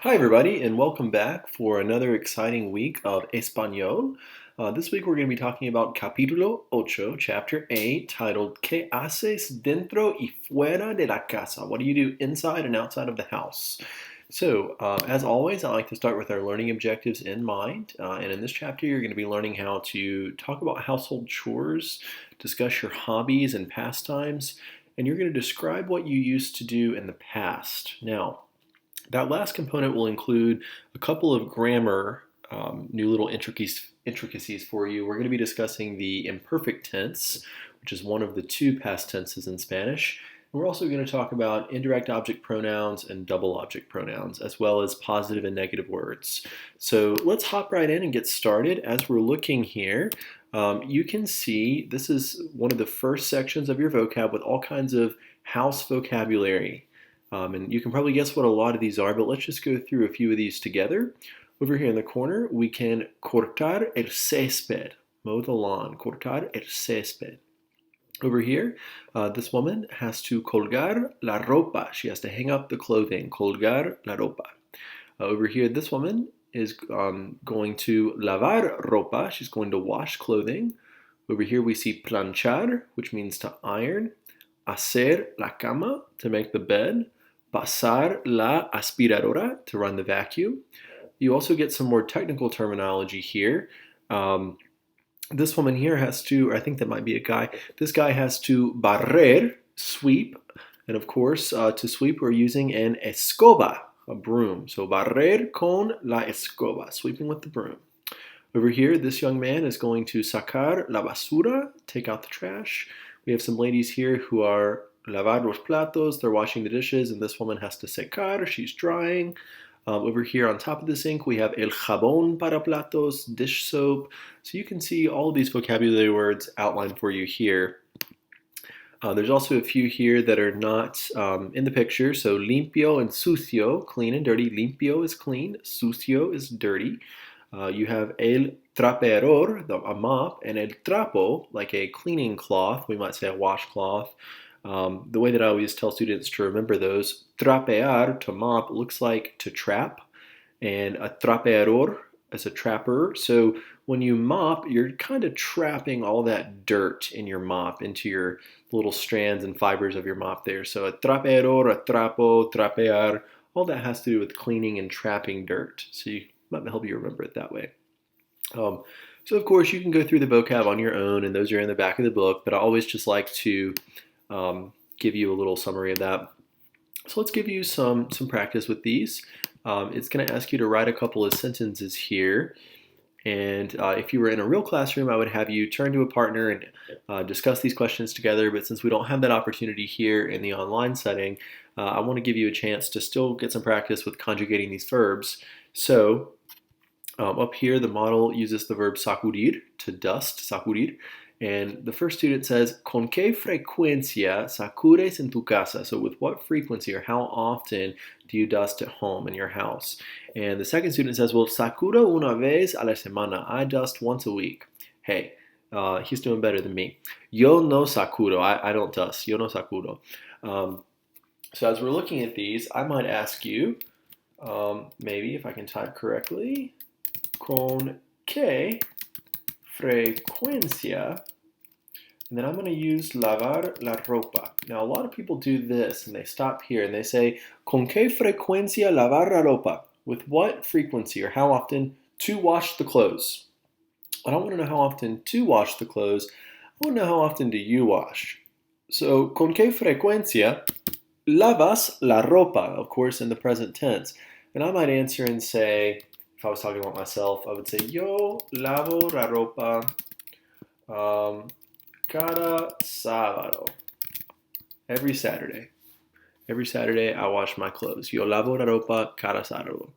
Hi, everybody, and welcome back for another exciting week of Español. This week we're going to be talking about Capítulo 8, Chapter 8, titled ¿Qué haces dentro y fuera de la casa? What do you do inside and outside of the house? So, as always, I like to start with our learning objectives in mind. And in this chapter, you're going to be learning how to talk about household chores, discuss your hobbies and pastimes, and you're going to describe what you used to do in the past. Now, that last component will include a couple of grammar, new little intricacies for you. We're going to be discussing the imperfect tense, which is one of the two past tenses in Spanish. And we're also going to talk about indirect object pronouns and double object pronouns, as well as positive and negative words. So let's hop right in and get started. As we're looking here, you can see this is one of the first sections of your vocab with all kinds of house vocabulary. And you can probably guess what a lot of these are, but let's just go through a few of these together. Over here in the corner, we can cortar el césped, mow the lawn, cortar el césped. Over here, this woman has to colgar la ropa. She has to hang up the clothing, colgar la ropa. Over here, this woman is going to lavar ropa. She's going to wash clothing. Over here, we see planchar, which means to iron. Hacer la cama, to make the bed. Pasar la aspiradora, to run the vacuum. You also get some more technical terminology here. This woman here has to, or I think that might be a guy, this guy has to barrer, sweep, and of course, to sweep we're using an escoba, a broom. So barrer con la escoba, sweeping with the broom. Over here, this young man is going to sacar la basura, take out the trash. We have some ladies here who are lavar los platos, they're washing the dishes, and this woman has to secar, she's drying. Over here on top of the sink, we have el jabón para platos, dish soap. So you can see all of these vocabulary words outlined for you here. There's also a few here that are not in the picture. So limpio and sucio, clean and dirty. Limpio is clean, sucio is dirty. You have el trapeador, a mop, and el trapo, like a cleaning cloth. We might say a washcloth. The way that I always tell students to remember those, trapear, to mop, looks like to trap, and a trapeador is a trapper. So when you mop, you're kind of trapping all that dirt in your mop into your little strands and fibers of your mop there. So a trapeador, a trapo, trapear, all that has to do with cleaning and trapping dirt. So you might help you remember it that way. So of course you can go through the vocab on your own, and those are in the back of the book, but I always just like to give you a little summary of that. So let's give you some practice with these. It's going to ask you to write a couple of sentences here. And if you were in a real classroom, I would have you turn to a partner and discuss these questions together. But since we don't have that opportunity here in the online setting, I want to give you a chance to still get some practice with conjugating these verbs. So up here, the model uses the verb sacudir, to dust, sacudir. And the first student says, ¿Con qué frecuencia sacudes en tu casa? So with what frequency or how often do you dust at home in your house? And the second student says, well, sacudo una vez a la semana. I dust once a week. Hey, he's doing better than me. Yo no sacudo. I don't dust. Yo no sacudo. So as we're looking at these, I might ask you, maybe if I can type correctly, con qué frecuencia, and then I'm going to use lavar la ropa. Now, a lot of people do this, and they stop here, and they say, ¿Con qué frecuencia lavar la ropa? With what frequency, or how often, to wash the clothes? I don't want to know how often to wash the clothes. I want to know how often do you wash? So, ¿con qué frecuencia lavas la ropa? Of course, in the present tense. And I might answer and say, if I was talking about myself, I would say, yo lavo la ropa cada sábado. Every Saturday. Every Saturday I wash my clothes. Yo lavo la ropa cada sábado.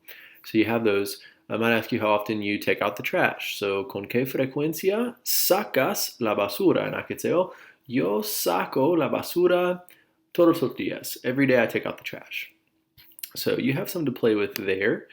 So you have those. I might ask you how often you take out the trash. So, ¿con qué frecuencia sacas la basura? And I could say, oh, yo saco la basura todos los días. Every day I take out the trash. So you have some to play with there.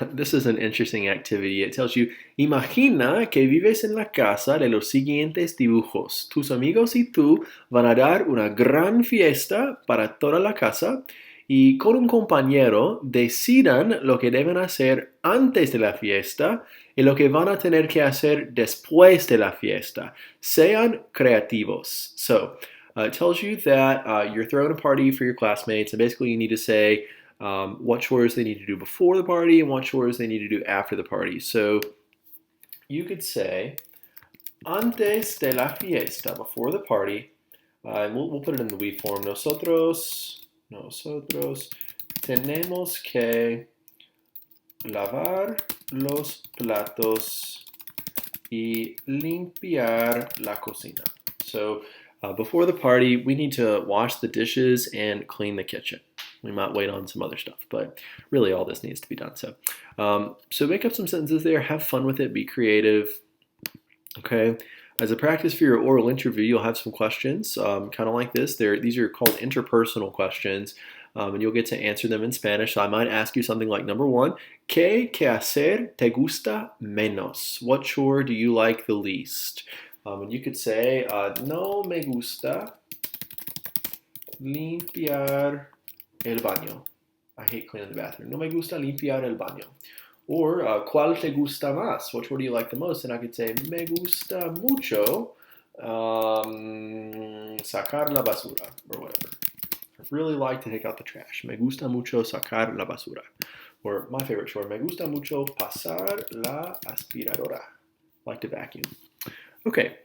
This is an interesting activity. It tells you, imagina que vives en la casa de los siguientes dibujos. Tus amigos y tú van a dar una gran fiesta para toda la casa y con un compañero decidan lo que deben hacer antes de la fiesta y lo que van a tener que hacer después de la fiesta. Sean creativos. So, it tells you that you're throwing a party for your classmates, and basically you need to say what chores they need to do before the party and what chores they need to do after the party. So, you could say, antes de la fiesta, before the party, we'll put it in the we form. Nosotros tenemos que lavar los platos y limpiar la cocina. So before the party, we need to wash the dishes and clean the kitchen. We might wait on some other stuff, but really all this needs to be done. So make up some sentences there, have fun with it, be creative. Okay. As a practice for your oral interview, you'll have some questions, kind of like this. These are called interpersonal questions, and you'll get to answer them in Spanish. So I might ask you something like, number one, ¿Qué hacer te gusta menos? What chore do you like the least? And you could say, no me gusta limpiar el baño. I hate cleaning the bathroom. No me gusta limpiar el baño. Or, ¿cuál te gusta más? Which one do you like the most? And I could say, me gusta mucho sacar la basura, or whatever. I really like to take out the trash. Me gusta mucho sacar la basura. Or my favorite chore, me gusta mucho pasar la aspiradora. I like to vacuum. Okay,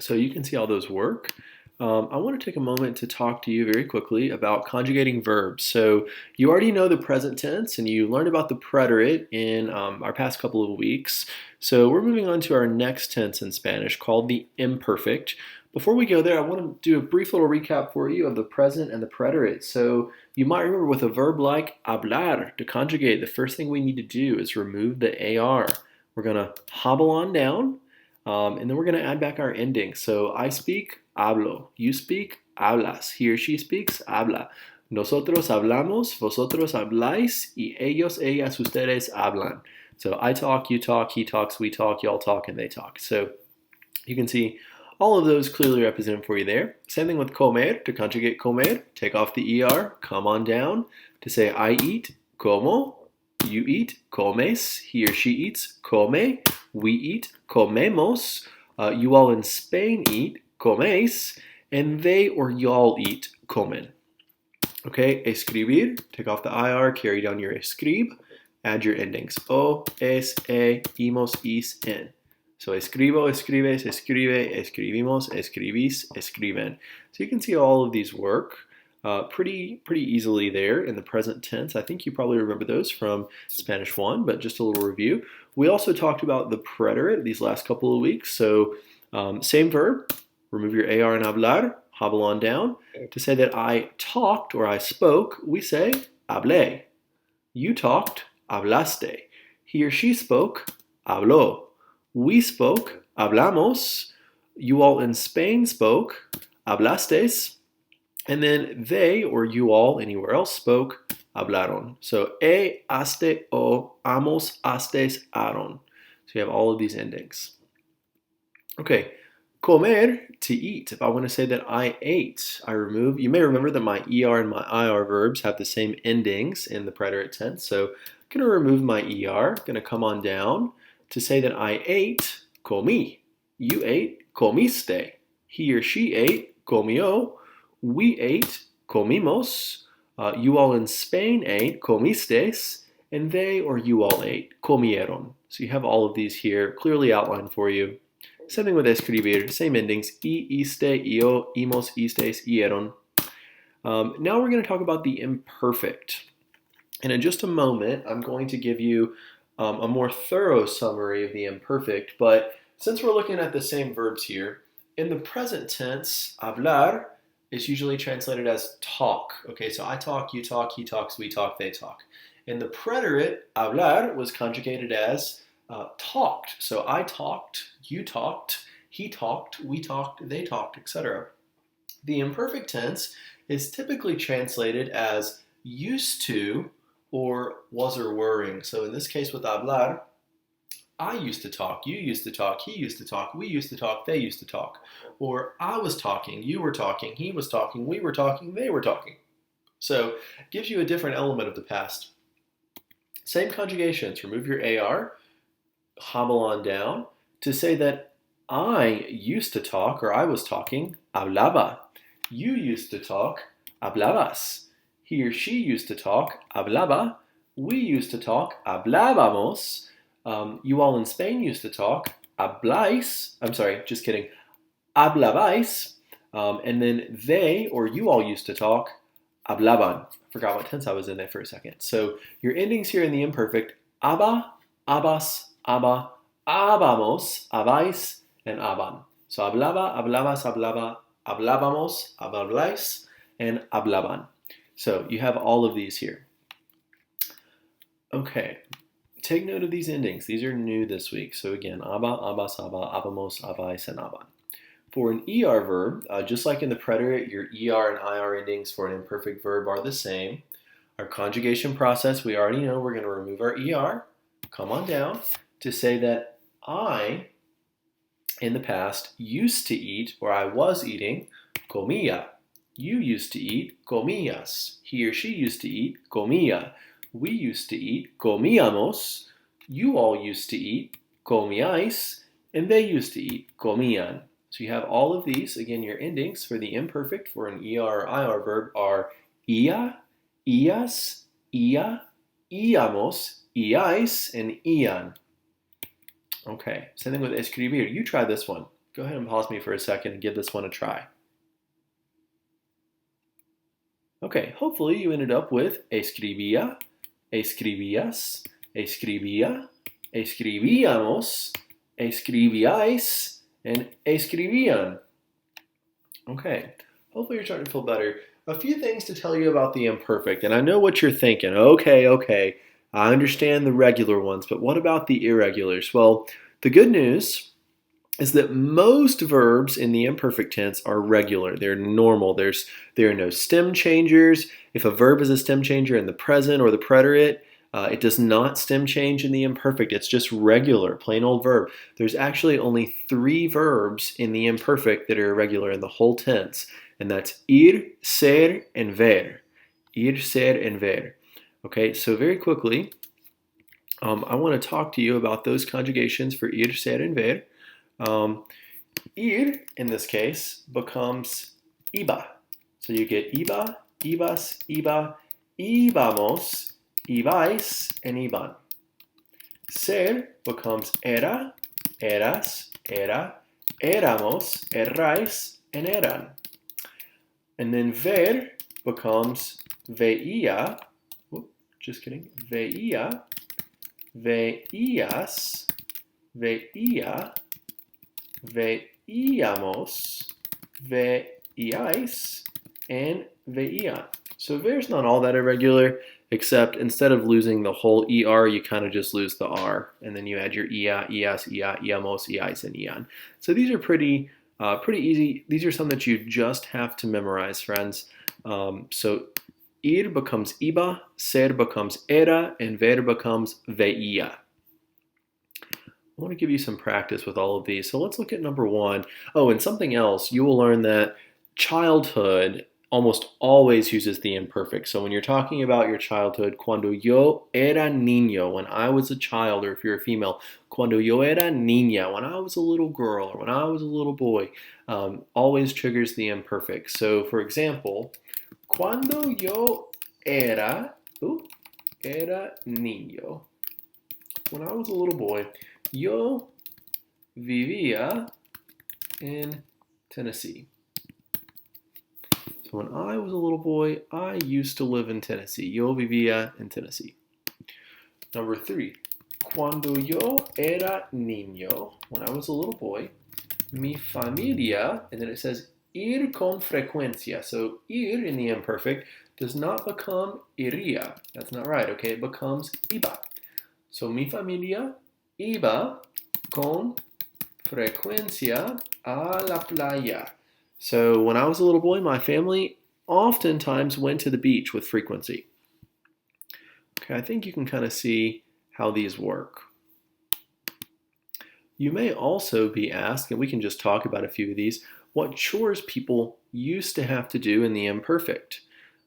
so you can see how those work. I want to take a moment to talk to you very quickly about conjugating verbs. So you already know the present tense and you learned about the preterite in our past couple of weeks. So we're moving on to our next tense in Spanish called the imperfect. Before we go there, I want to do a brief little recap for you of the present and the preterite. So you might remember with a verb like hablar, to conjugate, the first thing we need to do is remove the AR. We're going to hobble on down, and then we're going to add back our ending. So I speak, hablo. You speak, hablas. He or she speaks, habla. Nosotros hablamos, vosotros habláis, y ellos, ellas, ustedes hablan. So I talk, you talk, he talks, we talk, y'all talk, and they talk. So you can see all of those clearly represented for you there. Same thing with comer, to conjugate comer, take off the ER, come on down. To say I eat, como. You eat, comes. He or she eats, come. We eat, comemos. You all in Spain eat, coméis, and they or y'all eat, comen. Okay, escribir, take off the IR, carry down your escrib, add your endings. O, es, e, imos, is, en. So escribo, escribes, escribe, escribimos, escribís, escriben. So you can see all of these work pretty easily there in the present tense. I think you probably remember those from Spanish 1, but just a little review. We also talked about the preterite these last couple of weeks. So same verb, remove your AR and hablar, hobble on down. To say that I talked or I spoke, we say hablé. You talked, hablaste. He or she spoke, habló. We spoke, hablamos. You all in Spain spoke, hablastes. And then they or you all anywhere else spoke, hablaron. So haste, o, amos, hastes, aron. So you have all of these endings. Okay, comer, to eat. If I want to say that I ate, I remove. You may remember that my ER and my IR verbs have the same endings in the preterite tense. So I'm going to remove my ER, going to come on down. To say that I ate, comí. You ate, comiste. He or she ate, comió. We ate, comimos. You all in Spain ate, comistes. And they or you all ate, comieron. So you have all of these here clearly outlined for you. Same thing with escribir, same endings. I, iste, io, imos, istes, ieron. Now we're going to talk about the imperfect. And in just a moment, I'm going to give you a more thorough summary of the imperfect, but since we're looking at the same verbs here, in the present tense, hablar is usually translated as talk. Okay, so I talk, you talk, he talks, we talk, they talk. In the preterite, hablar was conjugated as talked. So I talked, you talked, he talked, we talked, they talked, etc. The imperfect tense is typically translated as used to or was or were. So in this case with hablar, I used to talk, you used to talk, he used to talk, we used to talk, they used to talk. Or I was talking, you were talking, he was talking, we were talking, they were talking. So it gives you a different element of the past. Same conjugations. Remove your AR, hobble on down to say that I used to talk, or I was talking, hablaba. You used to talk, hablabas. He or she used to talk, hablaba. We used to talk, hablábamos. You all in Spain used to talk, habláis. I'm sorry, just kidding, hablabais. And then they, or you all used to talk, hablaban. I forgot what tense I was in there for a second. So your endings here in the imperfect, haba, habas, haba, habamos, habais, and haban. So hablaba, hablabas, hablaba, hablábamos, hablabais, and hablaban. So you have all of these here. Okay, take note of these endings. These are new this week. So again, aba, abas, aba, abamos, abais, and aban. For an ER verb, just like in the preterite, your ER and IR endings for an imperfect verb are the same. Our conjugation process, we already know we're going to remove our ER, come on down, to say that I, in the past, used to eat, or I was eating, comía. You used to eat, comías. He or she used to eat, comía. We used to eat, comíamos. You all used to eat, comíais. And they used to eat, comían. So you have all of these. Again, your endings for the imperfect for an ER or IR verb are ia, ias, ia, íamos, iais, and ian. Okay, same thing with escribir. You try this one. Go ahead and pause me for a second and give this one a try. Okay, hopefully you ended up with escribía, escribías, escribía, escribíamos, escribíais, and escribían. Okay, hopefully you're starting to feel better. A few things to tell you about the imperfect, and I know what you're thinking. Okay, I understand the regular ones, but what about the irregulars? Well, the good news is that most verbs in the imperfect tense are regular. They're normal. There are no stem changers. If a verb is a stem changer in the present or the preterite, it does not stem change in the imperfect. It's just regular, plain old verb. There's actually only 3 verbs in the imperfect that are irregular in the whole tense, and that's ir, ser, and ver. Ir, ser, and ver. Okay, so very quickly, I want to talk to you about those conjugations for ir, ser, and ver. Ir, in this case, becomes iba. So you get iba, ibas, iba, íbamos, ibais, and iban. Ser becomes era, eras, era, éramos, errais, and eran. And then ver becomes veía, just kidding, veía, veías, veía, veíamos, veíais, and veían. So ver's not all that irregular, except instead of losing the whole ER, you kind of just lose the R, and then you add your ia, ias, ia, iamos, iais, and ian. So these are pretty easy. These are some that you just have to memorize, friends. So ir becomes iba, ser becomes era, and ver becomes veía. I want to give you some practice with all of these. So let's look at number 1. Oh, and something else, you will learn that childhood almost always uses the imperfect. So when you're talking about your childhood, cuando yo era niño, when I was a child, or if you're a female, cuando yo era niña, when I was a little girl, or when I was a little boy, always triggers the imperfect. So for example, cuando yo era niño, when I was a little boy, yo vivía in Tennessee. So when I was a little boy, I used to live in Tennessee. Yo vivía en Tennessee. Number 3, cuando yo era niño, when I was a little boy, mi familia, and then it says ir con frecuencia. So ir in the imperfect does not become iría. That's not right, okay? It becomes iba. So mi familia iba con frecuencia a la playa. So when I was a little boy, my family oftentimes went to the beach with frequency. Okay, I think you can kind of see how these work. You may also be asked, and we can just talk about a few of these, what chores people used to have to do in the imperfect.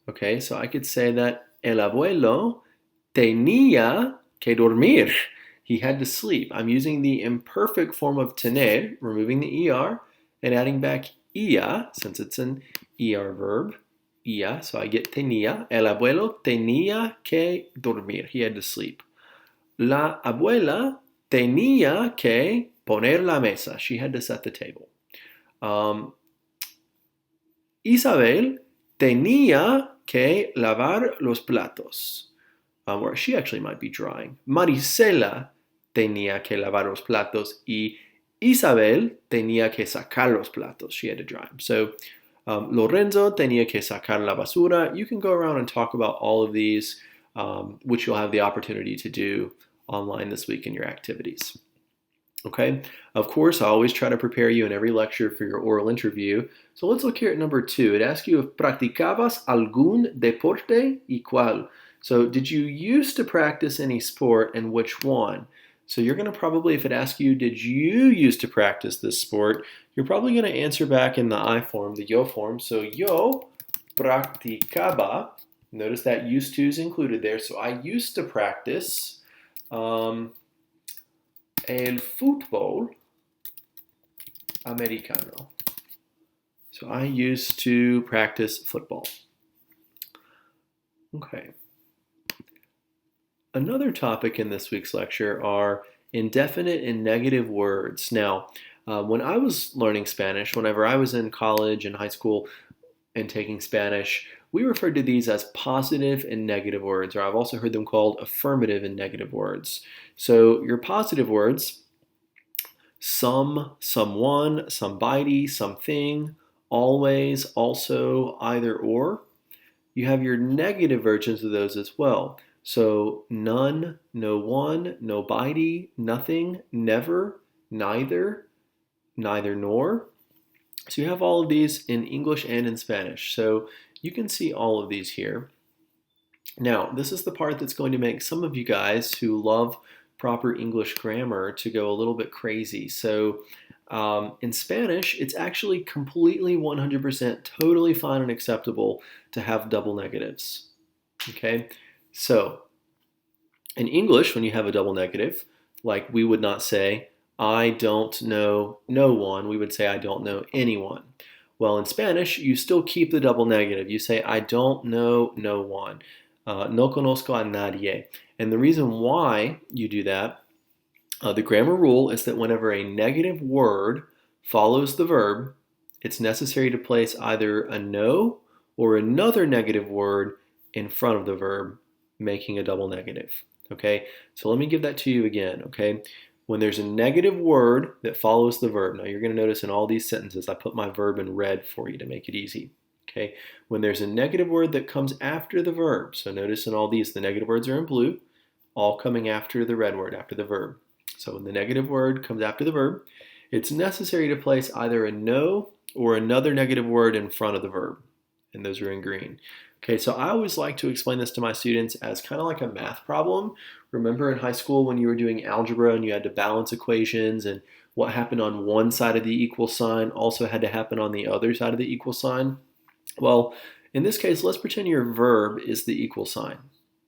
Okay, so I could say that el abuelo tenía que dormir. He had to sleep. I'm using the imperfect form of tener, removing the er, and adding back ia, since it's an er verb. Ia, so I get tenía. El abuelo tenía que dormir. He had to sleep. La abuela tenía que poner la mesa. She had to set the table. Isabel tenía que lavar los platos. Or she actually might be drawing. Marisela tenía que lavar los platos y Isabel tenía que sacar los platos. She had to dry them. So Lorenzo tenía que sacar la basura. You can go around and talk about all of these, which you'll have the opportunity to do online this week in your activities. Okay, of course, I always try to prepare you in every lecture for your oral interview. So let's look here at number 2. It asks you if practicabas algún deporte y cuál. So did you used to practice any sport and which one? So you're going to probably, if it asks you, did you used to practice this sport? You're probably going to answer back in the I form, the yo form. So yo practicaba. Notice that used to is included there. So I used to practice el fútbol americano. So I used to practice football. Okay. Another topic in this week's lecture are indefinite and negative words. Now, when I was learning Spanish, whenever I was in college and high school and taking Spanish, we referred to these as positive and negative words, or I've also heard them called affirmative and negative words. So your positive words, some, someone, somebody, something, always, also, either, or. You have your negative versions of those as well. So none, no one, nobody, nothing, never, neither, neither nor. So you have all of these in English and in Spanish. So you can see all of these here. Now, this is the part that's going to make some of you guys who love proper English grammar to go a little bit crazy. So in Spanish, it's actually completely 100% totally fine and acceptable to have double negatives. Okay, so in English, when you have a double negative, like we would not say, I don't know no one, we would say, I don't know anyone. Well, in Spanish, you still keep the double negative. You say, I don't know no one. No conozco a nadie. And the reason why you do that, the grammar rule is that whenever a negative word follows the verb, it's necessary to place either a no or another negative word in front of the verb, making a double negative. Okay, so let me give that to you again. Okay, when there's a negative word that follows the verb, now you're going to notice in all these sentences I put my verb in red for you to make it easy. Okay, when there's a negative word that comes after the verb, so notice in all these the negative words are in blue, all coming after the red word, after the verb. So when the negative word comes after the verb, it's necessary to place either a no or another negative word in front of the verb, and those are in green. Okay, so I always like to explain this to my students as kind of like a math problem. Remember in high school when you were doing algebra and you had to balance equations, and what happened on one side of the equal sign also had to happen on the other side of the equal sign? Well, in this case, let's pretend your verb is the equal sign.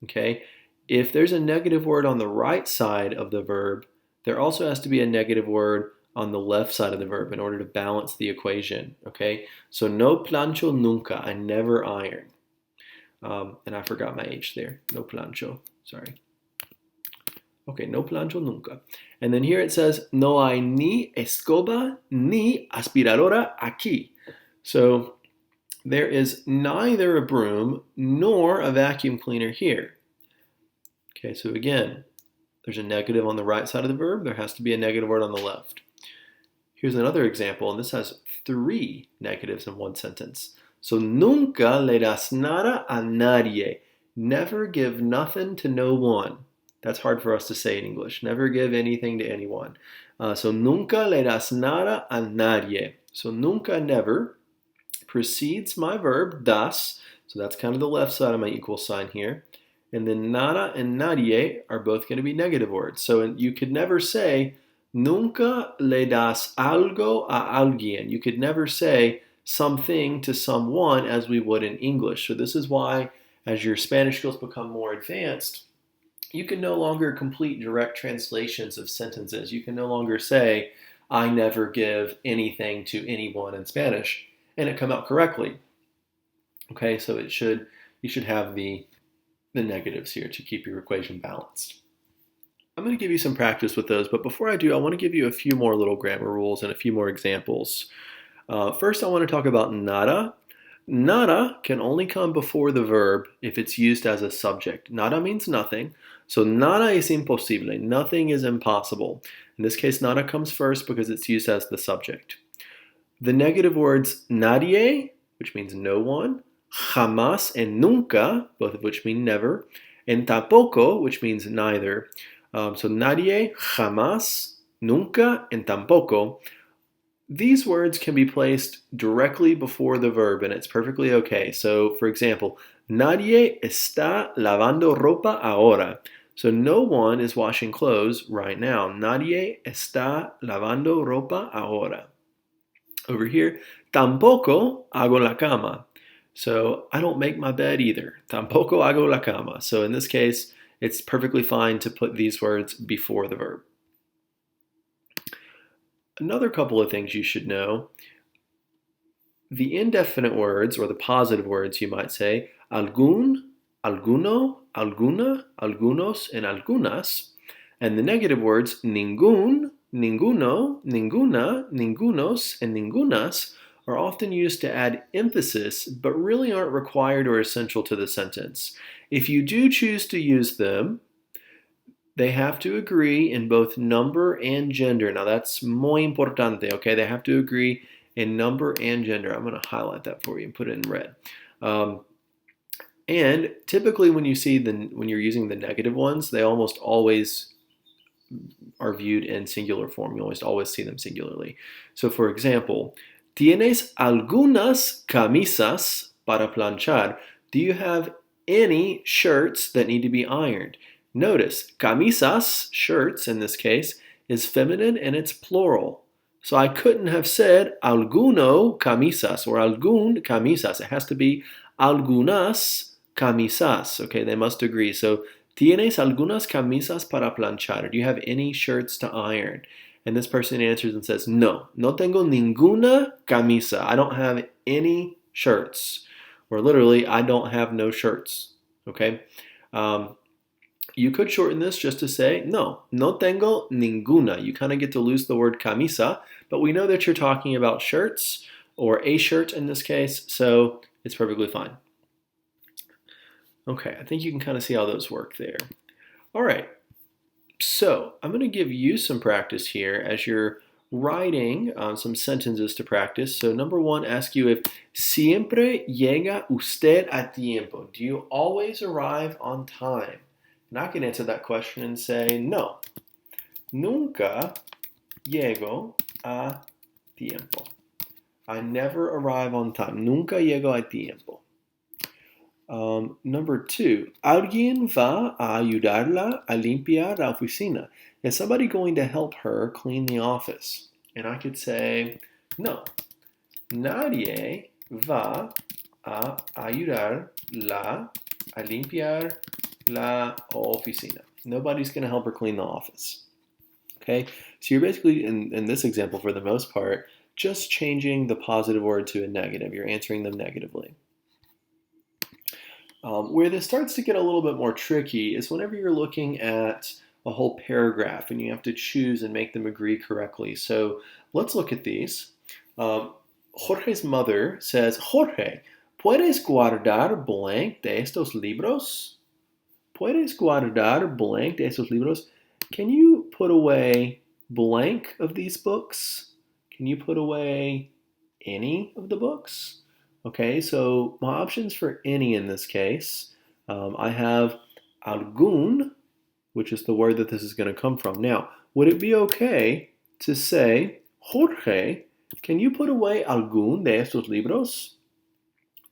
Okay, if there's a negative word on the right side of the verb, there also has to be a negative word on the left side of the verb in order to balance the equation. Okay, so no plancho nunca, I never iron. And I forgot my H there. No plancho, sorry. Okay, no plancho nunca. And then here it says, no hay ni escoba ni aspiradora aquí. So there is neither a broom nor a vacuum cleaner here. Okay, so again, there's a negative on the right side of the verb. There has to be a negative word on the left. Here's another example, and this has 3 negatives in one sentence. So nunca le das nada a nadie. Never give nothing to no one. That's hard for us to say in English. Never give anything to anyone. So nunca le das nada a nadie. So nunca, never, precedes my verb, das. So that's kind of the left side of my equal sign here. And then nada and nadie are both going to be negative words. So you could never say, nunca le das algo a alguien. You could never say, something to someone as we would in English. So this is why, as your Spanish skills become more advanced, you can no longer complete direct translations of sentences. You can no longer say, I never give anything to anyone in Spanish, and it come out correctly. Okay, so you should have the negatives here to keep your equation balanced. I'm going to give you some practice with those, but before I do, I want to give you a few more little grammar rules and a few more examples. First, I want to talk about nada. Nada can only come before the verb if it's used as a subject. Nada means nothing, so nada es imposible. Nothing is impossible. In this case, nada comes first because it's used as the subject. The negative words nadie, which means no one, jamás and nunca, both of which mean never, and tampoco, which means neither. So nadie, jamás, nunca, and tampoco. These words can be placed directly before the verb, and it's perfectly okay. So, for example, nadie está lavando ropa ahora. So no one is washing clothes right now. Nadie está lavando ropa ahora. Over here, tampoco hago la cama. So I don't make my bed either. Tampoco hago la cama. So in this case, it's perfectly fine to put these words before the verb. Another couple of things you should know. The indefinite words, or the positive words, you might say, algún, alguno, alguna, algunos, and algunas. And the negative words, ningún, ninguno, ninguna, ningunos, and ningunas are often used to add emphasis, but really aren't required or essential to the sentence. If you do choose to use them, they have to agree in both number and gender. Now that's muy importante, okay? They have to agree in number and gender. I'm going to highlight that for you and put it in red. And typically when you're using the negative ones, they almost always are viewed in singular form. You always see them singularly. So for example, ¿tienes algunas camisas para planchar? Do you have any shirts that need to be ironed? Notice, camisas, shirts in this case, is feminine and it's plural. So I couldn't have said alguno camisas or algún camisas. It has to be algunas camisas. Okay, they must agree. So, ¿tienes algunas camisas para planchar? Do you have any shirts to iron? And this person answers and says, no, no tengo ninguna camisa. I don't have any shirts. Or literally, I don't have no shirts. Okay? You could shorten this just to say, no, no tengo ninguna. You kind of get to lose the word camisa, but we know that you're talking about shirts, or a shirt in this case, so it's perfectly fine. Okay, I think you can kind of see how those work there. All right, so I'm going to give you some practice here as you're writing some sentences to practice. So number one, ask you if siempre llega usted a tiempo. Do you always arrive on time? And I can answer that question and say, no, nunca llego a tiempo. I never arrive on time. Nunca llego a tiempo. Number two, ¿alguien va a ayudarla a limpiar la oficina? Is somebody going to help her clean the office? And I could say, no, nadie va a ayudarla a limpiar la oficina. Nobody's going to help her clean the office. Okay, so you're basically, in this example for the most part, just changing the positive word to a negative. You're answering them negatively. Where this starts to get a little bit more tricky is whenever you're looking at a whole paragraph and you have to choose and make them agree correctly. So let's look at these. Jorge's mother says, Jorge, ¿puedes guardar blank de estos libros? ¿Puedes guardar blank de estos libros? Can you put away blank of these books? Can you put away any of the books? Okay, so my options for any in this case, I have algún, which is the word that this is going to come from. Now, would it be okay to say, Jorge, can you put away algún de estos libros?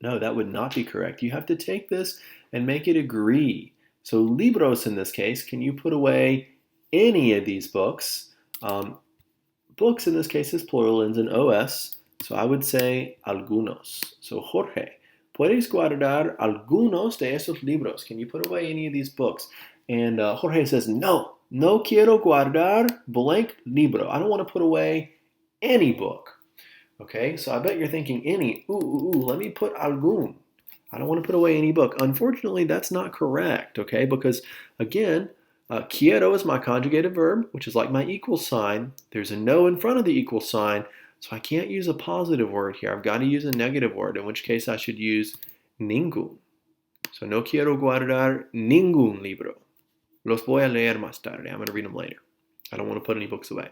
No, that would not be correct. You have to take this and make it agree. So libros in this case, can you put away any of these books? Books in this case is plural, ends in OS. So I would say algunos. So Jorge, ¿puedes guardar algunos de esos libros? Can you put away any of these books? And Jorge says, no, no quiero guardar blank libro. I don't want to put away any book. Okay, so I bet you're thinking any. Let me put algún. I don't want to put away any book. Unfortunately, that's not correct, okay? Because again, quiero is my conjugated verb, which is like my equal sign. There's a no in front of the equal sign, so I can't use a positive word here. I've got to use a negative word, in which case I should use ningún. So no quiero guardar ningún libro. Los voy a leer más tarde. I'm going to read them later. I don't want to put any books away.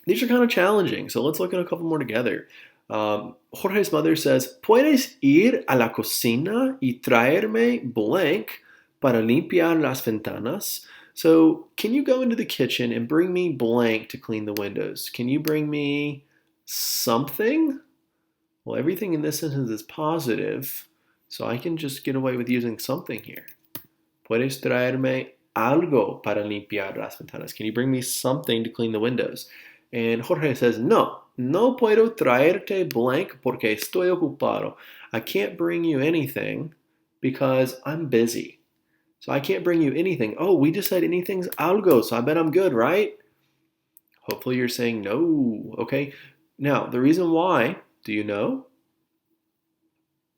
These are kind of challenging, so let's look at a couple more together. Jorge's mother says, ¿Puedes ir a la cocina y traerme blank para limpiar las ventanas? So, can you go into the kitchen and bring me blank to clean the windows? Can you bring me something? Well, everything in this sentence is positive, so I can just get away with using something here. ¿Puedes traerme algo para limpiar las ventanas? Can you bring me something to clean the windows? And Jorge says, no puedo traerte blank porque estoy ocupado. I can't bring you anything because I'm busy. So I can't bring you anything. Oh, we just said anything's algo, so I bet I'm good, right? Hopefully you're saying no. Okay, now the reason why, do you know?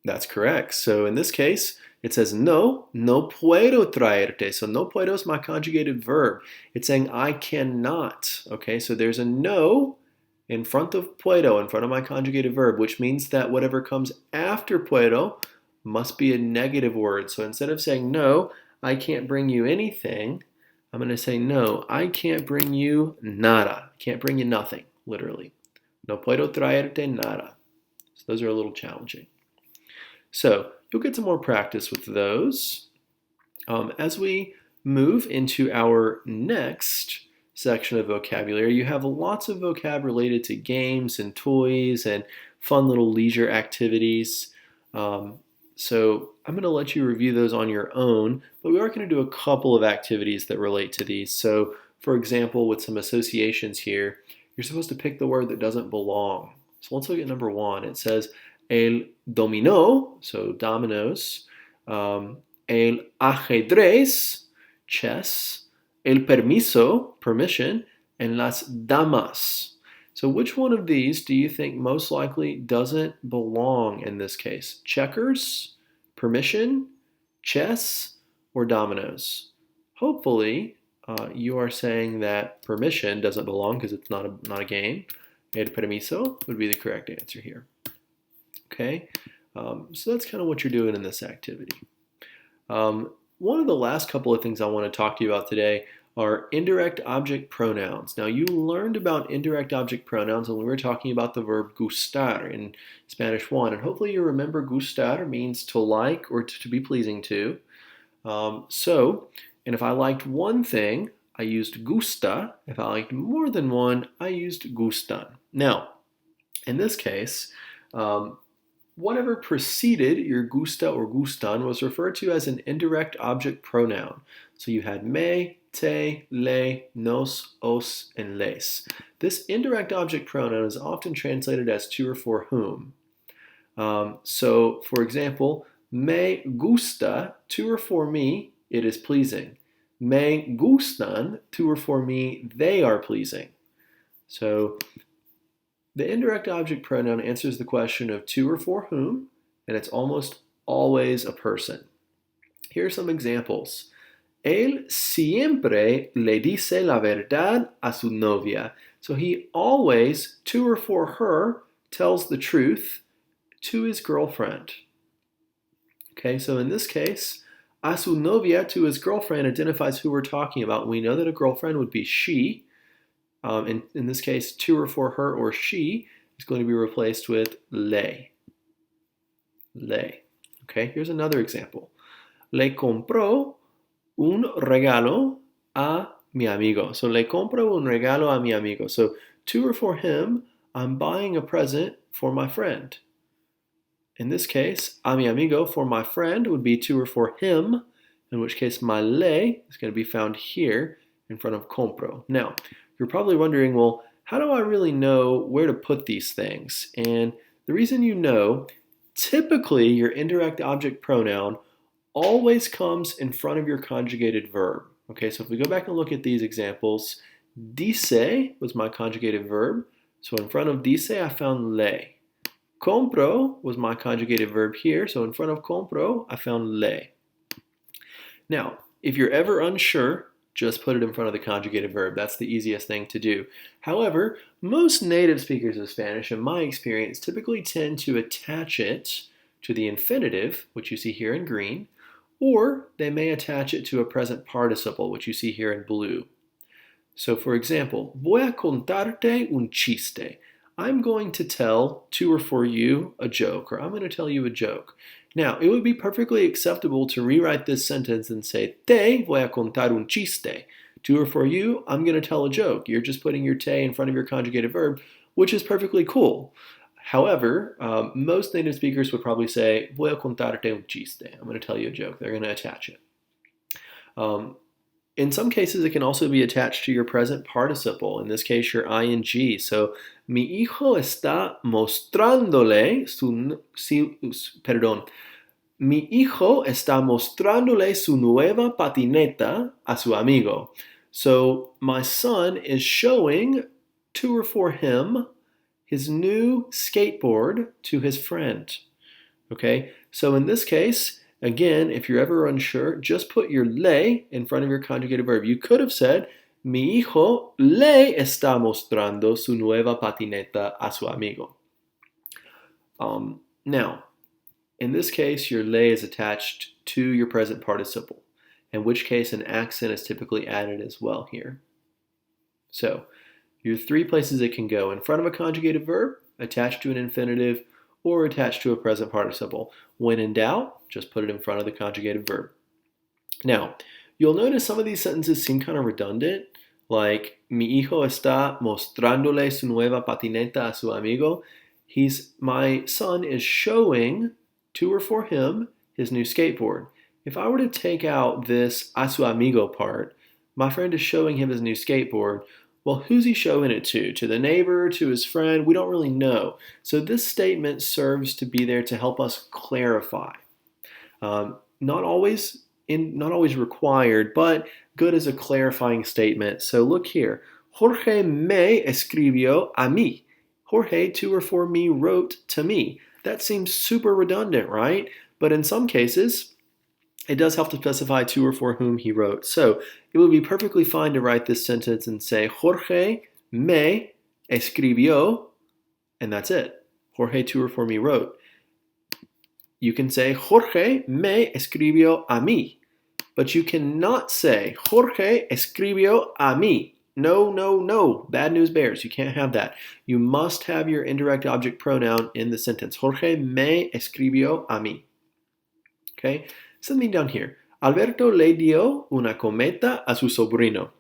That's correct. So in this case, it says no puedo traerte. So no puedo is my conjugated verb. It's saying I cannot. Okay, so there's a no in front of puedo, in front of my conjugated verb, which means that whatever comes after puedo must be a negative word. So instead of saying no, I can't bring you anything, I'm going to say no, I can't bring you nada. Can't bring you nothing, literally. No puedo traerte nada. So those are a little challenging. So you'll get some more practice with those. As we move into our next section of vocabulary, you have lots of vocab related to games and toys and fun little leisure activities. So I'm going to let you review those on your own, but we are going to do a couple of activities that relate to these. So for example, with some associations here, you're supposed to pick the word that doesn't belong. So let's look at number one. It says, el dominó, so dominoes, el ajedrez, chess, el permiso, permission, and las damas. So which one of these do you think most likely doesn't belong in this case? Checkers, permission, chess, or dominoes? Hopefully, you are saying that permission doesn't belong because it's not a game. El permiso would be the correct answer here. Okay, so that's kind of what you're doing in this activity. One of the last couple of things I want to talk to you about today are indirect object pronouns. Now, you learned about indirect object pronouns when we were talking about the verb gustar in Spanish 1, and hopefully you remember gustar means to like or to be pleasing to. And if I liked one thing, I used gusta. If I liked more than one, I used gustan. Now, in this case, whatever preceded your gusta or gustan was referred to as an indirect object pronoun. So you had me, te, le, nos, os, and les. This indirect object pronoun is often translated as to or for whom. So, for example, me gusta, to or for me, it is pleasing. Me gustan, to or for me, they are pleasing. So, the indirect object pronoun answers the question of to or for whom, and it's almost always a person. Here are some examples. Él siempre le dice la verdad a su novia. So he always, to or for her, tells the truth to his girlfriend. Okay, so in this case, a su novia, to his girlfriend, identifies who we're talking about. We know that a girlfriend would be she. In this case, to or for her or she is going to be replaced with le. Le. Okay, here's another example. Le compró un regalo a mi amigo. So le compro un regalo a mi amigo. So to or for him, I'm buying a present for my friend. In this case, a mi amigo, for my friend, would be to or for him, in which case my le is going to be found here in front of compro. Now, you're probably wondering, well, how do I really know where to put these things? And the reason you know, typically your indirect object pronoun always comes in front of your conjugated verb. Okay, so if we go back and look at these examples, dice was my conjugated verb. So in front of dice, I found le. Compro was my conjugated verb here. So in front of compro, I found le. Now, if you're ever unsure, just put it in front of the conjugated verb. That's the easiest thing to do. However, most native speakers of Spanish, in my experience, typically tend to attach it to the infinitive, which you see here in green, or they may attach it to a present participle, which you see here in blue. So for example, voy a contarte un chiste. I'm going to tell to or for you a joke, or I'm going to tell you a joke. Now, it would be perfectly acceptable to rewrite this sentence and say, te voy a contar un chiste. To or for you, I'm going to tell a joke. You're just putting your te in front of your conjugated verb, which is perfectly cool. However, most native speakers would probably say, voy a contarte un chiste. I'm going to tell you a joke. They're going to attach it. In some cases, it can also be attached to your present participle. In this case, your ing. So, mi hijo está mostrándole Mi hijo está mostrándole su nueva patineta a su amigo. So, my son is showing to or for him his new skateboard to his friend. Okay, so in this case, again, if you're ever unsure, just put your le in front of your conjugated verb. You could have said, mi hijo le está mostrando su nueva patineta a su amigo. Now, in this case, your le is attached to your present participle, in which case an accent is typically added as well here. So, your three places it can go: in front of a conjugated verb, attached to an infinitive, or attached to a present participle. When in doubt, just put it in front of the conjugated verb. Now, you'll notice some of these sentences seem kind of redundant, like mi hijo está mostrándole su nueva patineta a su amigo. My son is showing to or for him his new skateboard. If I were to take out this a su amigo part, my friend is showing him his new skateboard. Well, who's he showing it to? To the neighbor, to his friend? We don't really know. So this statement serves to be there to help us clarify. Not always required, but good as a clarifying statement. So look here. Jorge me escribió a mí. Jorge, to or for me, wrote to me. That seems super redundant, right? But in some cases, it does help to specify to or for whom he wrote. So it would be perfectly fine to write this sentence and say, Jorge me escribió, and that's it. Jorge, to or for me, wrote. You can say, Jorge me escribió a mí, but you cannot say, Jorge escribió a mí. No, no, no. Bad news bears. You can't have that. You must have your indirect object pronoun in the sentence. Jorge me escribió a mí. Okay? Something down here. Alberto le dio una cometa a su sobrino.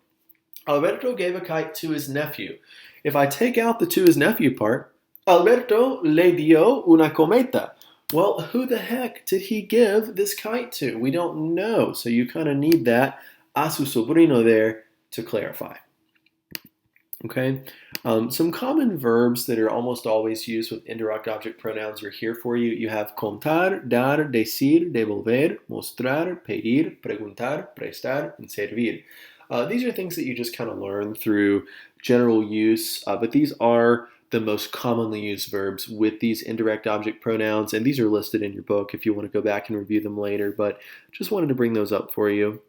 Alberto gave a kite to his nephew. If I take out the to his nephew part, Alberto le dio una cometa. Well, who the heck did he give this kite to? We don't know. So you kind of need that a su sobrino there to clarify. Okay, some common verbs that are almost always used with indirect object pronouns are here for you. You have contar, dar, decir, devolver, mostrar, pedir, preguntar, prestar, and servir. These are things that you just kind of learn through general use, but these are the most commonly used verbs with these indirect object pronouns, and these are listed in your book if you want to go back and review them later, but just wanted to bring those up for you.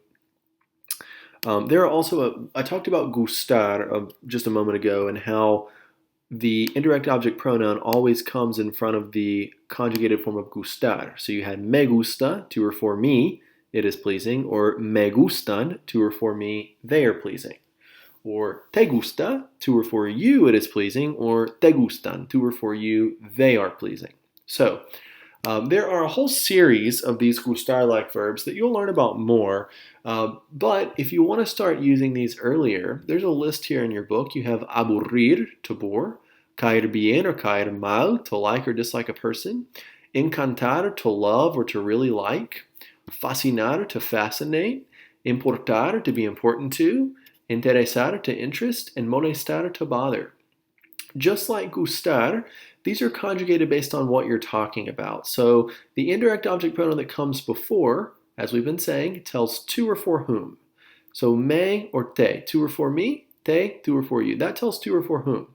There are also, I talked about gustar just a moment ago and how the indirect object pronoun always comes in front of the conjugated form of gustar. So you had me gusta, to or for me, it is pleasing, or me gustan, to or for me, they are pleasing. Or te gusta, to or for you, it is pleasing, or te gustan, to or for you, they are pleasing. So, there are a whole series of these gustar-like verbs that you'll learn about more, but if you want to start using these earlier, there's a list here in your book. You have aburrir, to bore, caer bien or caer mal, to like or dislike a person, encantar, to love or to really like, fascinar, to fascinate, importar, to be important to, interesar, to interest, and molestar, to bother. Just like gustar, these are conjugated based on what you're talking about. So the indirect object pronoun that comes before, as we've been saying, tells to or for whom. So me or te, to or for me, te, to or for you. That tells to or for whom.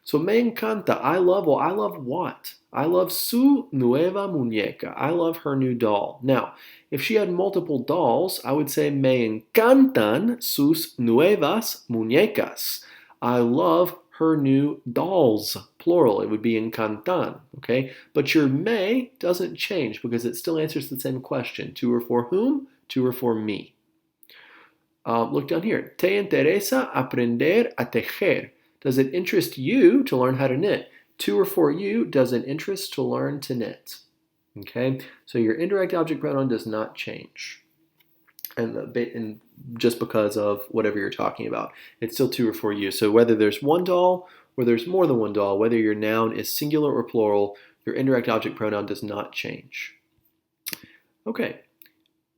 So me encanta, I love, well, I love what? I love su nueva muñeca. I love her new doll. Now, if she had multiple dolls, I would say me encantan sus nuevas muñecas. I love her new dolls, plural. It would be encantan, okay? But your me doesn't change because it still answers the same question. To or for whom? To or for me. Look down here. ¿Te interesa aprender a tejer? Does it interest you to learn how to knit? To or for you, does it interest to learn to knit? Okay, so your indirect object pronoun does not change. And just because of whatever you're talking about, it's still to or for you. So whether there's one doll or there's more than one doll, whether your noun is singular or plural, your indirect object pronoun does not change. Okay,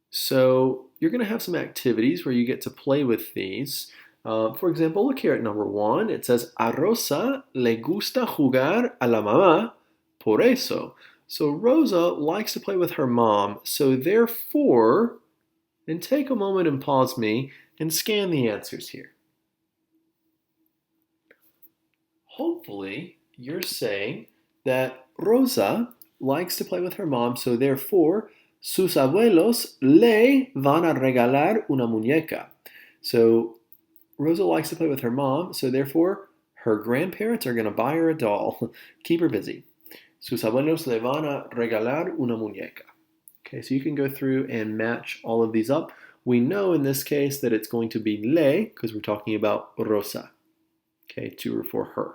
so you're going to have some activities where you get to play with these. For example, look here at number 1. It says, a Rosa le gusta jugar a la mamá, por eso. So Rosa likes to play with her mom, so therefore, and take a moment and pause me and scan the answers here. Hopefully, you're saying that Rosa likes to play with her mom, so therefore, sus abuelos le van a regalar una muñeca. So Rosa likes to play with her mom, so therefore her grandparents are going to buy her a doll. Keep her busy. Sus abuelos le van a regalar una muñeca. Okay, so you can go through and match all of these up. We know in this case that it's going to be le because we're talking about Rosa. Okay, to or for her.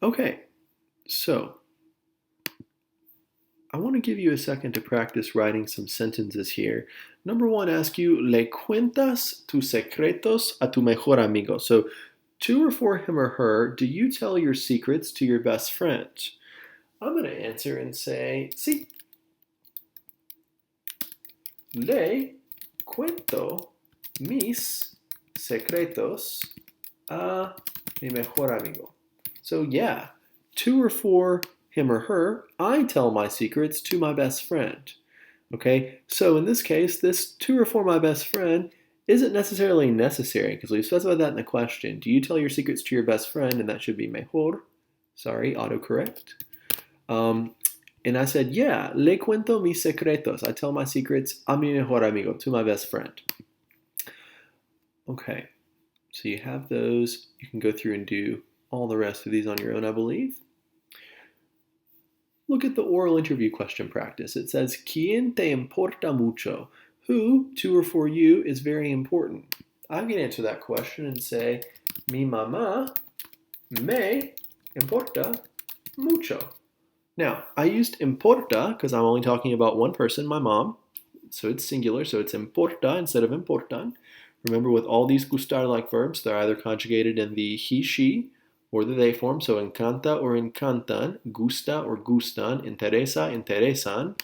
Okay, so I want to give you a second to practice writing some sentences here. Number 1, ask you, ¿le cuentas tus secretos a tu mejor amigo? So, to or for him or her, do you tell your secrets to your best friend? I'm going to answer and say, sí. Le cuento mis secretos a mi mejor amigo. So, yeah, to or for him or her, I tell my secrets to my best friend. Okay, so in this case, this to or for my best friend isn't necessarily necessary because we've specified that in the question. Do you tell your secrets to your best friend? And that should be mejor. Sorry, autocorrect. And I said, yeah, le cuento mis secretos. I tell my secrets a mi mejor amigo, to my best friend. Okay, so you have those. You can go through and do all the rest of these on your own, I believe. Look at the oral interview question practice. It says, ¿Quién te importa mucho? Who, to or for you, is very important? I'm going to answer that question and say, mi mamá me importa mucho. Now, I used importa because I'm only talking about one person, my mom. So it's singular, so it's importa instead of importan. Remember, with all these gustar-like verbs, they're either conjugated in the he, she, or the they form, so encanta or encantan, gusta or gustan, interesa, interesan,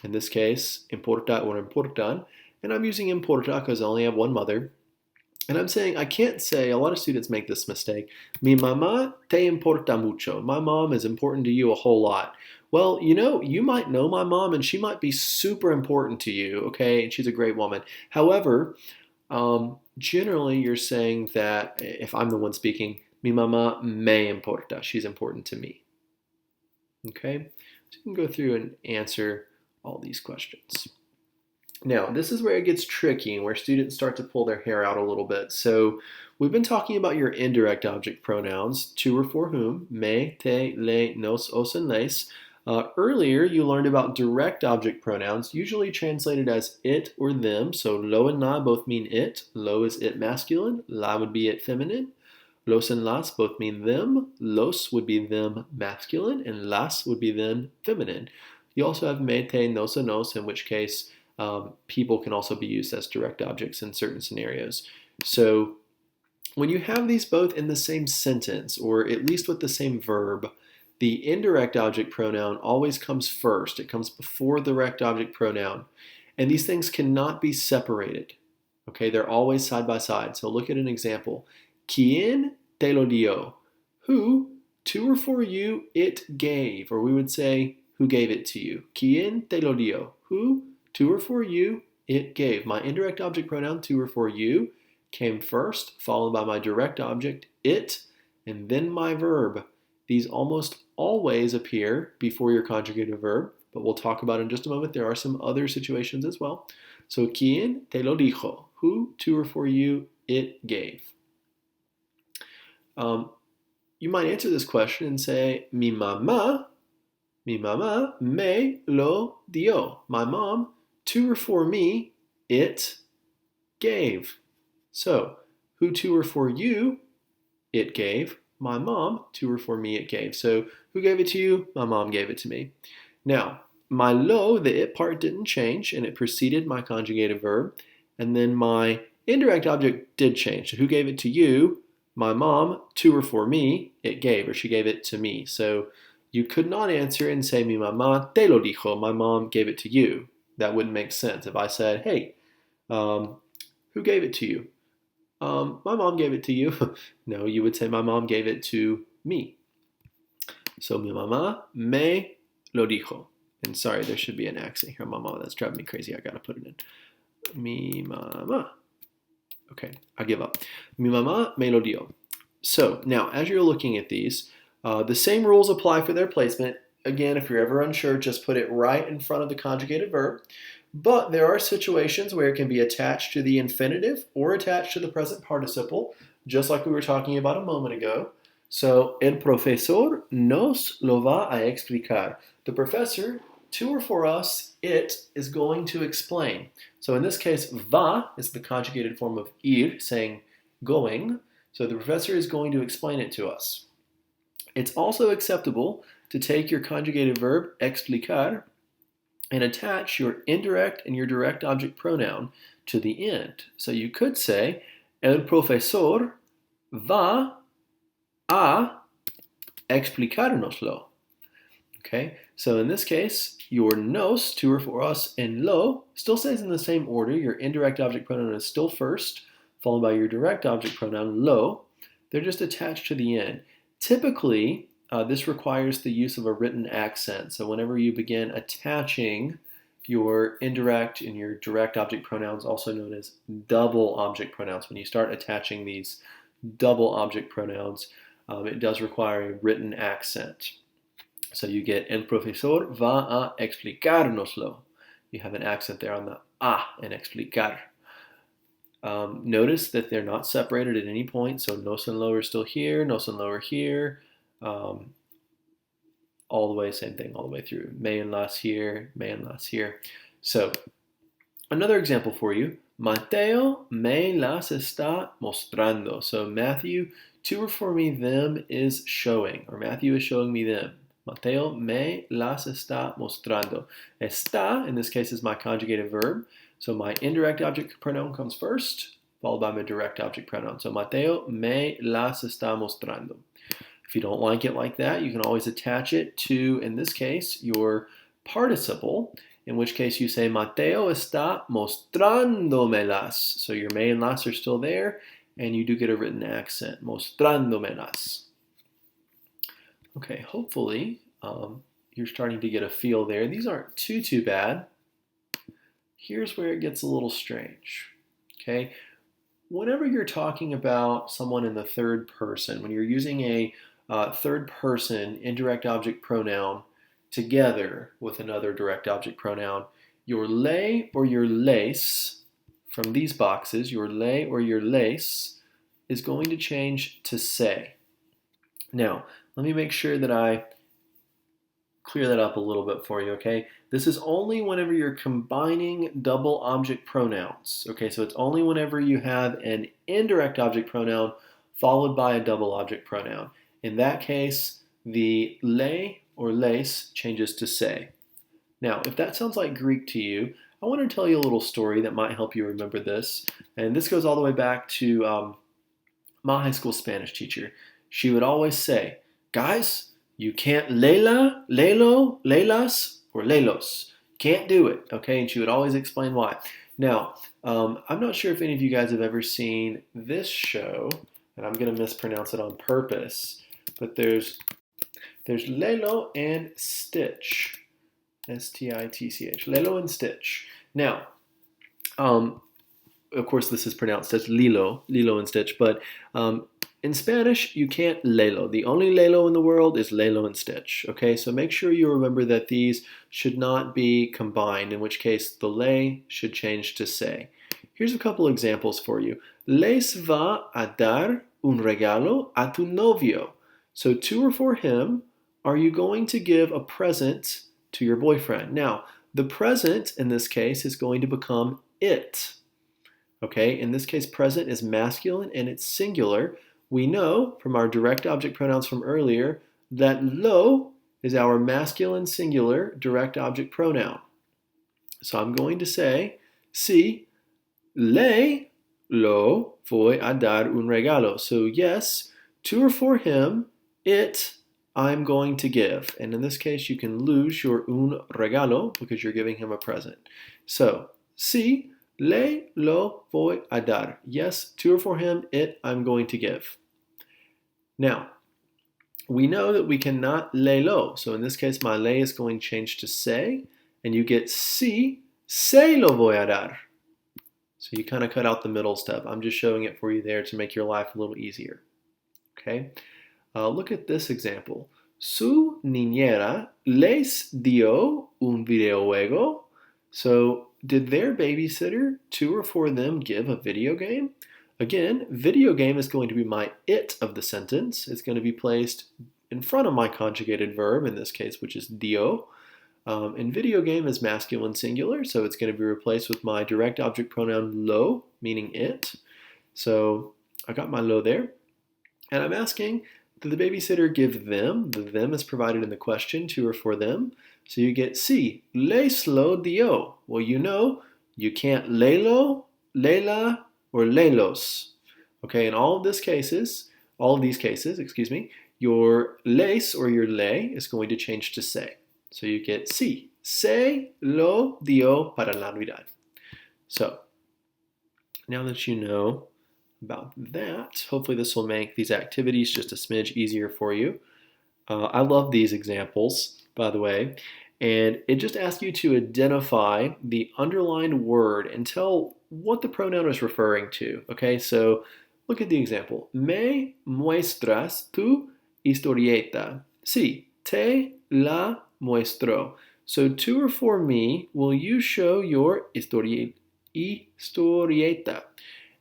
in this case, importa or importan, and I'm using importa because I only have one mother, and I'm saying, I can't say, a lot of students make this mistake, mi mamá te importa mucho, my mom is important to you a whole lot. Well, you might know my mom and she might be super important to you, okay, and she's a great woman. However, generally you're saying that, if I'm the one speaking, mi mamá me importa. She's important to me. Okay? So you can go through and answer all these questions. Now, this is where it gets tricky and where students start to pull their hair out a little bit. So we've been talking about your indirect object pronouns, to or for whom, me, te, le, nos, os, and les. Earlier, you learned about direct object pronouns, usually translated as it or them. So lo and la both mean it. Lo is it masculine. La would be it feminine. Los and las both mean them. Los would be them masculine, and las would be them feminine. You also have me, te, nos, and nos, in which case people can also be used as direct objects in certain scenarios. So when you have these both in the same sentence, or at least with the same verb, the indirect object pronoun always comes first. It comes before the direct object pronoun. And these things cannot be separated. Okay, they're always side by side. So look at an example. ¿Quién te lo dio? Who, to or for you, it gave. Or we would say, who gave it to you? ¿Quién te lo dio? Who, to or for you, it gave. My indirect object pronoun, to or for you, came first, followed by my direct object, it, and then my verb. These almost always appear before your conjugative verb, but we'll talk about in just a moment. There are some other situations as well. So, ¿quién te lo dijo? Who, to or for you, it gave. You might answer this question and say, mi mamá me lo dio. My mom, to or for me, it gave. So, who, to or for you, it gave. My mom, to or for me, it gave. So, who gave it to you? My mom gave it to me. Now, my lo, the it part didn't change, and it preceded my conjugative verb. And then my indirect object did change. So, who gave it to you? My mom, to or for me, it gave, or she gave it to me. So, you could not answer and say, mi mamá te lo dijo. My mom gave it to you. That wouldn't make sense. If I said, hey, who gave it to you? My mom gave it to you. No, you would say my mom gave it to me. So mi mamá me lo dijo. And sorry, there should be an accent here. Mama, that's driving me crazy. I gotta put it in. Mi mamá. Okay, I give up. Mi mamá me lo dio. So now, as you're looking at these, the same rules apply for their placement. Again, if you're ever unsure, just put it right in front of the conjugated verb. But there are situations where it can be attached to the infinitive or attached to the present participle, just like we were talking about a moment ago. So, el profesor nos lo va a explicar. The professor, to or for us, it is going to explain. So in this case, va is the conjugated form of ir, saying going. So the professor is going to explain it to us. It's also acceptable to take your conjugated verb, explicar, and attach your indirect and your direct object pronoun to the end. So you could say, el profesor va a explicárnoslo. Okay, so in this case, your nos, to or for us, and lo still stays in the same order. Your indirect object pronoun is still first, followed by your direct object pronoun, lo. They're just attached to the end. Typically, this requires the use of a written accent. So whenever you begin attaching your indirect and your direct object pronouns, also known as double object pronouns, when you start attaching these double object pronouns, it does require a written accent. So you get, el profesor va a explicárnoslo. You have an accent there on the a in explicar. Notice that they're not separated at any point. So nos and lo are still here, nos and lo are here. All the way, same thing, all the way through. Me and las here, me and las here. So, another example for you. Mateo me las está mostrando. So, Matthew, to or for me, them is showing, or Matthew is showing me them. Mateo me las está mostrando. Está, in this case, is my conjugated verb. So, my indirect object pronoun comes first, followed by my direct object pronoun. So, Mateo me las está mostrando. If you don't like it like that, you can always attach it to, in this case, your participle, in which case you say, Mateo está mostrándomelas. So your me and las are still there, and you do get a written accent, mostrándomelas. Okay, hopefully you're starting to get a feel there. These aren't too bad. Here's where it gets a little strange, okay? Whenever you're talking about someone in the third person, when you're using a third person indirect object pronoun together with another direct object pronoun, your lay or your lace from these boxes, your lay or your lace is going to change to say. Now, let me make sure that I clear that up a little bit for you, okay? This is only whenever you're combining double object pronouns, okay? So it's only whenever you have an indirect object pronoun followed by a double object pronoun. In that case, the lay or lace changes to say. Now, if that sounds like Greek to you, I want to tell you a little story that might help you remember this. And this goes all the way back to my high school Spanish teacher. She would always say, guys, you can't lela, lelo, lelas, or lelos. Can't do it, okay? And she would always explain why. Now, I'm not sure if any of you guys have ever seen this show, and I'm going to mispronounce it on purpose, but there's lelo and stitch. S-T-I-T-C-H. Lelo and stitch. Now, of course, this is pronounced as lilo and stitch, but in Spanish, you can't lelo. The only lelo in the world is lelo and stitch. Okay, so make sure you remember that these should not be combined, in which case the le should change to se. Here's a couple examples for you. Les va a dar un regalo a tu novio. So to or for him, are you going to give a present to your boyfriend? Now, the present in this case is going to become it. Okay, in this case, present is masculine and it's singular. We know from our direct object pronouns from earlier that lo is our masculine singular direct object pronoun. So I'm going to say, sí, le lo voy a dar un regalo. So yes, to or for him, it I'm going to give. And in this case, you can lose your un regalo because you're giving him a present. So, sí, le lo voy a dar. Yes, to or for him, it I'm going to give. Now, we know that we cannot le lo. So in this case, my le is going to change to se, and you get sí, se lo voy a dar. So you kind of cut out the middle step. I'm just showing it for you there to make your life a little easier. Okay? Look at this example. Su niñera les dio un videojuego. So did their babysitter, to or for them, give a video game? Again, video game is going to be my it of the sentence. It's going to be placed in front of my conjugated verb, in this case, which is dio. And video game is masculine singular, so it's going to be replaced with my direct object pronoun lo, meaning it. So I got my lo there. And I'm asking, did the babysitter give them? The them is provided in the question, to or for them. So you get sí, les lo dio. Well, you know, you can't lelo, lela, or lelos. Okay, in all of these cases, your les or your le is going to change to se. So you get sí, se lo dio para la Navidad. So, now that you know about that, hopefully this will make these activities just a smidge easier for you. I love these examples, by the way, and it just asks you to identify the underlined word and tell what the pronoun is referring to. Okay, so look at the example. Me muestras tu historieta. Sí, te la muestro. So to or for me, will you show your historieta?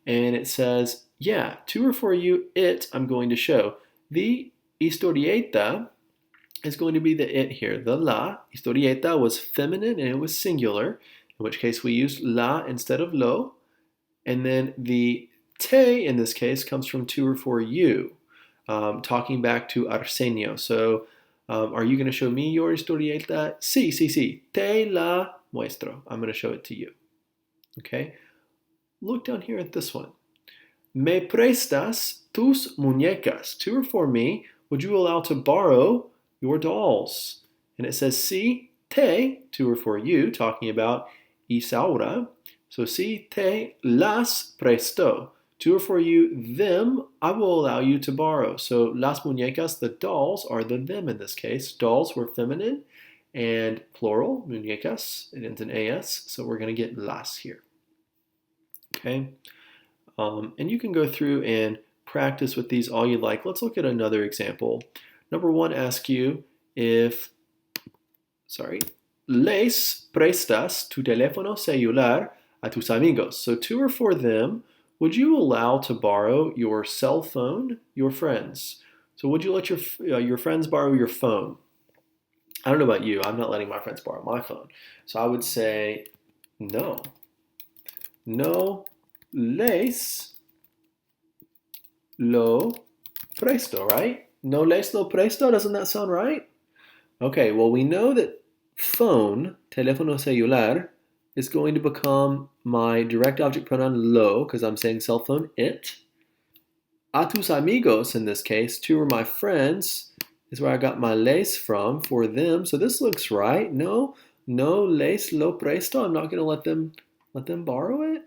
And it says, yeah, to or for you, it I'm going to show. The historieta is going to be the it here. The la, historieta, was feminine and it was singular, in which case we used la instead of lo. And then the te, in this case, comes from to or for you, talking back to Arsenio. So, are you going to show me your historieta? Sí, te la muestro. I'm going to show it to you. Okay? Look down here at this one. Me prestas tus muñecas. To or for me, would you allow to borrow your dolls? And it says sí, te, to or for you, talking about Isaura. So sí, te las presto. To or for you, them, I will allow you to borrow. So las muñecas, the dolls, are the them in this case. Dolls were feminine and plural, muñecas, it ends in as, so we're going to get las here. Okay, and you can go through and practice with these all you like. Let's look at another example. Number one asks you if, les prestas tu teléfono celular a tus amigos. So to or for them, would you allow to borrow your cell phone, your friends? So would you let your friends borrow your phone? I don't know about you, I'm not letting my friends borrow my phone. So I would say no. No les lo presto, right? No les lo presto, doesn't that sound right? Okay, well we know that phone, teléfono celular, is going to become my direct object pronoun lo, because I'm saying cell phone, it. A tus amigos, in this case, to or my friends, is where I got my les from, for them. So this looks right. No les lo presto. I'm not going to let them borrow it.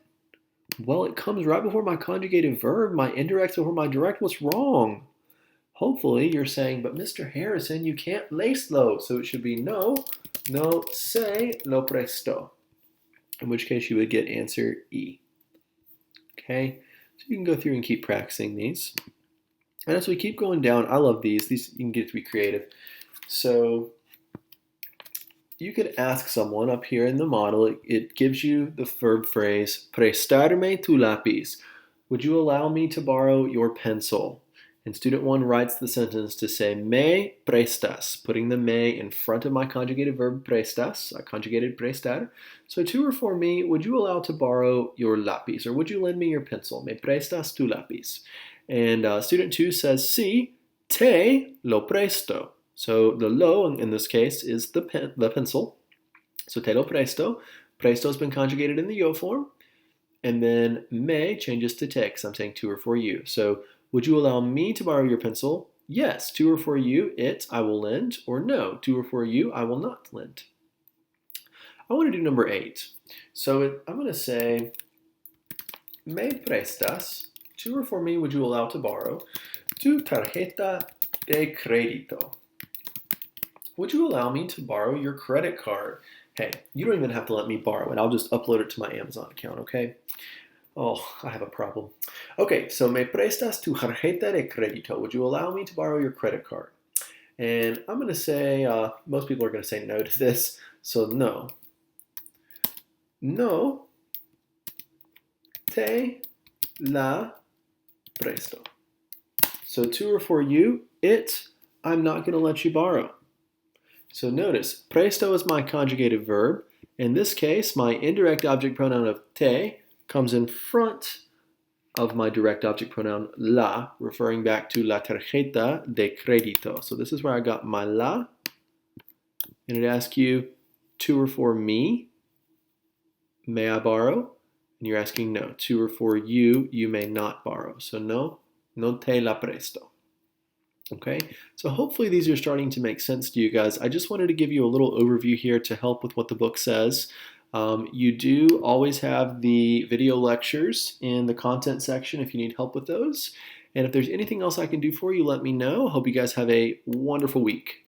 Well, it comes right before my conjugated verb. My indirect before my direct. What's wrong? Hopefully you're saying, but Mr. Harrison, you can't lacelo. So it should be no se lo presto. In which case you would get answer E. Okay, so you can go through and keep practicing these. And as we keep going down, I love these. These you can get to be creative. So you could ask someone up here in the model, it gives you the verb phrase, prestarme tu lápiz. Would you allow me to borrow your pencil? And student one writes the sentence to say, me prestas, putting the me in front of my conjugated verb prestas, I conjugated prestar. So to or for me, would you allow to borrow your lápiz? Or would you lend me your pencil? Me prestas tu lápiz. And student two says, sí, te lo presto. So the lo in this case is the pencil. So te lo presto. Presto has been conjugated in the yo form. And then me changes to te because I'm saying to or for you. So would you allow me to borrow your pencil? Yes. To or for you, it, I will lend. Or no, to or for you, I will not lend. I want to do number 8. So I'm going to say, me prestas. To or for me, would you allow to borrow? Tu tarjeta de crédito. Would you allow me to borrow your credit card? Hey, you don't even have to let me borrow it. I'll just upload it to my Amazon account, okay? Oh, I have a problem. Okay, so me prestas tu tarjeta de crédito. Would you allow me to borrow your credit card? And I'm going to say, most people are going to say no to this, so no. No te la presto. So to or for you, it, I'm not going to let you borrow. So notice, presto is my conjugated verb. In this case, my indirect object pronoun of te comes in front of my direct object pronoun la, referring back to la tarjeta de crédito. So this is where I got my la. And it asks you, to or for me, may I borrow? And you're asking no. To or for you, you may not borrow. So no te la presto. Okay, so hopefully these are starting to make sense to you guys. I just wanted to give you a little overview here to help with what the book says. You do always have the video lectures in the content section if you need help with those. And if there's anything else I can do for you, let me know. Hope you guys have a wonderful week.